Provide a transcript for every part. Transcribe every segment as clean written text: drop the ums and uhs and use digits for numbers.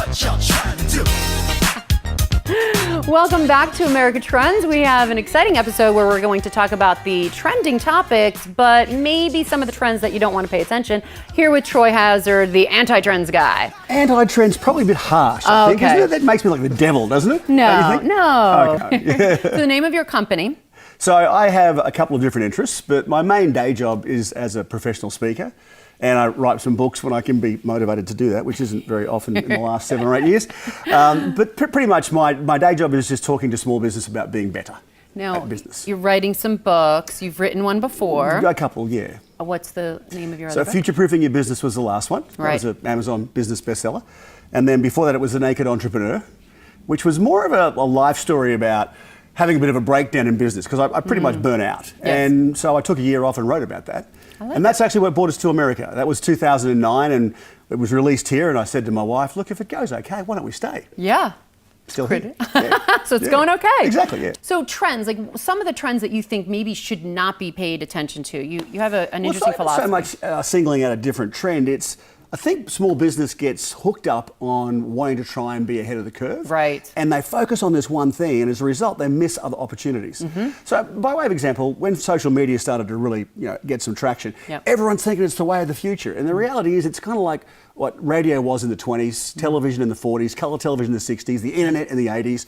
what y'all trying to do? Welcome back to America Trends. We have an exciting episode where we're going to talk about the trending topics, but maybe some of the trends that you don't want to pay attention. Here with Troy Hazard, the anti-trends guy. Anti-trend's probably a bit harsh, I think, Okay. isn't it? That makes me like the devil, doesn't it? No, Don't you think? no. Okay. Yeah. So the name of your company. So I have a couple of different interests, but my main day job is as a professional speaker. And I write some books when I can be motivated to do that, which isn't very often in the last 7 or 8 years. But pretty much my day job is just talking to small business about being better Now, at business. you're writing some books. You've written one before. A couple, yeah. What's the name of your So other book? Future-Proofing Your Business was the last one. Right. That was an Amazon business bestseller. And then before that it was The Naked Entrepreneur, which was more of a life story about having a bit of a breakdown in business, because I pretty much burnt out. Yes. And so I took a year off and wrote about that. like That's actually what brought us to America. That was 2009 and it was released here, and I said to my wife, look, if it goes okay, why don't we stay? Yeah. Still here. Yeah. So it's Yeah. going okay. Exactly, yeah. So trends, like some of the trends that you think maybe should not be paid attention to. You have an Well, interesting it's not philosophy. so much singling out a different trend. I think small business gets hooked up on wanting to try and be ahead of the curve. Right. And they focus on this one thing, and as a result, they miss other opportunities. Mm-hmm. So, by way of example, when social media started to really get some traction, Yep. everyone's thinking it's the way of the future. And the reality is, it's kind of like what radio was in the 20s, television in the 40s, colour television in the 60s, the internet in the 80s.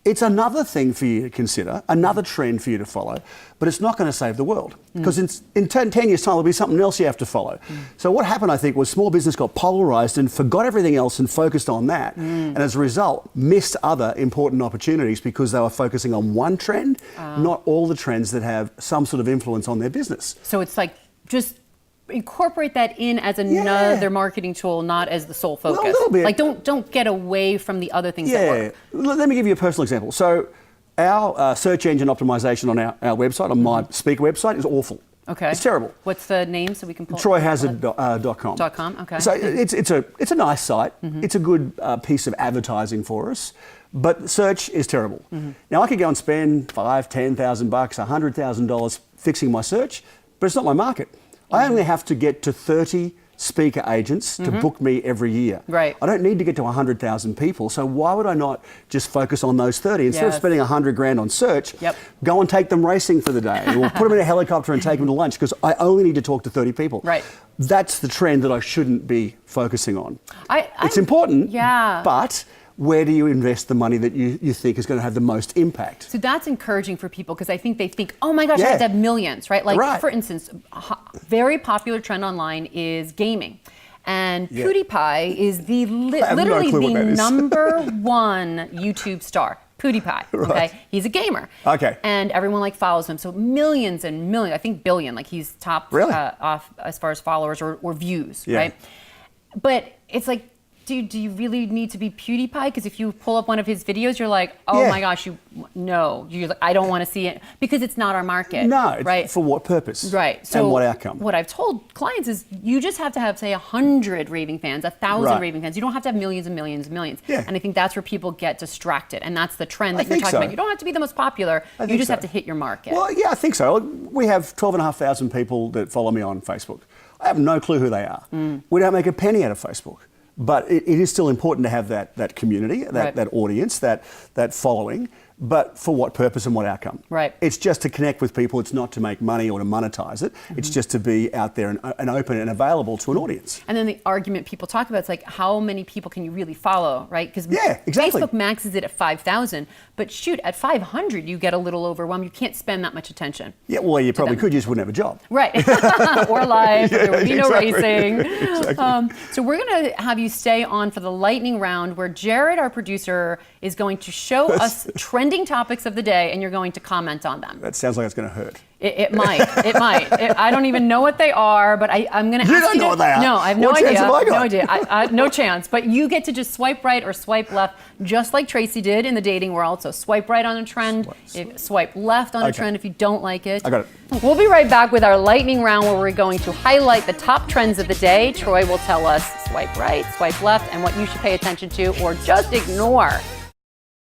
It's another thing for you to consider, another trend for you to follow, but it's not going to save the world. Because in 10 years' time, there'll be something else you have to follow. So what happened, I think, was small business got polarised and forgot everything else and focused on that. And as a result, missed other important opportunities because they were focusing on one trend, not all the trends that have some sort of influence on their business. So it's like just incorporate that in as another marketing tool, not as the sole focus. Well, a little bit. Like don't get away from the other things that work. Let me give you a personal example. So our search engine optimization on our website, on my speaker website, is awful. Okay. It's terrible. What's the name so we can pull TroyHazard.com. .com, okay. So it's a nice site. It's a good piece of advertising for us, but search is terrible. Now I could go and spend $5,000, $10,000, $100,000 fixing my search, but it's not my market. I only have to get to 30 speaker agents to book me every year. Right. I don't need to get to 100,000 people, so why would I not just focus on those 30? Instead of Yes. spending $100,000 on search, Yep. go and take them racing for the day, or put them in a helicopter and take them to lunch, because I only need to talk to 30 people. Right. That's the trend that I shouldn't be focusing on. It's I'm- important, Yeah. but where do you invest the money that you think is going to have the most impact? So that's encouraging for people because I think they think, oh my gosh, I Yeah. have to have millions, right? Like Right. for instance, a very popular trend online is gaming. And Yeah. PewDiePie is have no literally clue what that the is. number one YouTube star. PewDiePie, okay? Right. He's a gamer. Okay. And everyone like follows him. So millions and millions, I think billion, like he's top Really? off as far as followers or views, Yeah. right? But it's like, dude, do you really need to be PewDiePie? Because if you pull up one of his videos, you're like, oh Yeah. my gosh, you're like, I don't want to see it because it's not our market. No, it's right? for what purpose? Right. So and what outcome? What I've told clients is you just have to have, say, 100 raving fans, 1,000 Right. raving fans. You don't have to have millions and millions and millions. Yeah. And I think that's where people get distracted. And that's the trend that I you're think talking so. about. You don't have to be the most popular. I You think just so. have to hit your market. Well, yeah, I think so. We have 12,500 people that follow me on Facebook. I have no clue who they are. We don't make a penny out of Facebook. But it is still important to have that community, Right. that audience, that following. But for what purpose and what outcome? Right. It's just to connect with people. It's not to make money or to monetize it. It's just to be out there and open and available to an audience. And then the argument people talk about is like, how many people can you really follow, right? Because Yeah, exactly. Facebook maxes it at 5,000, but shoot, at 500, you get a little overwhelmed. You can't spend that much attention. Yeah, well, you probably them. could. You just wouldn't have a job. Right. Or live, there would be no exactly. racing. Exactly. So we're going to have you stay on for the lightning round where Jared, our producer, is going to show us trending topics of the day and you're going to comment on them. That sounds like it's going to hurt. It might. It might. I don't even know what they are, but I'm going to ask You you. don't know what they are. No, I have no What idea. chance have I got? No idea. No chance. But you get to just swipe right or swipe left, just like Tracy did in the dating world. So swipe right on a trend, swipe left on a Okay. trend if you don't like it. I got it. We'll be right back with our lightning round where we're going to highlight the top trends of the day. Troy will tell us swipe right, swipe left, and what you should pay attention to or just ignore.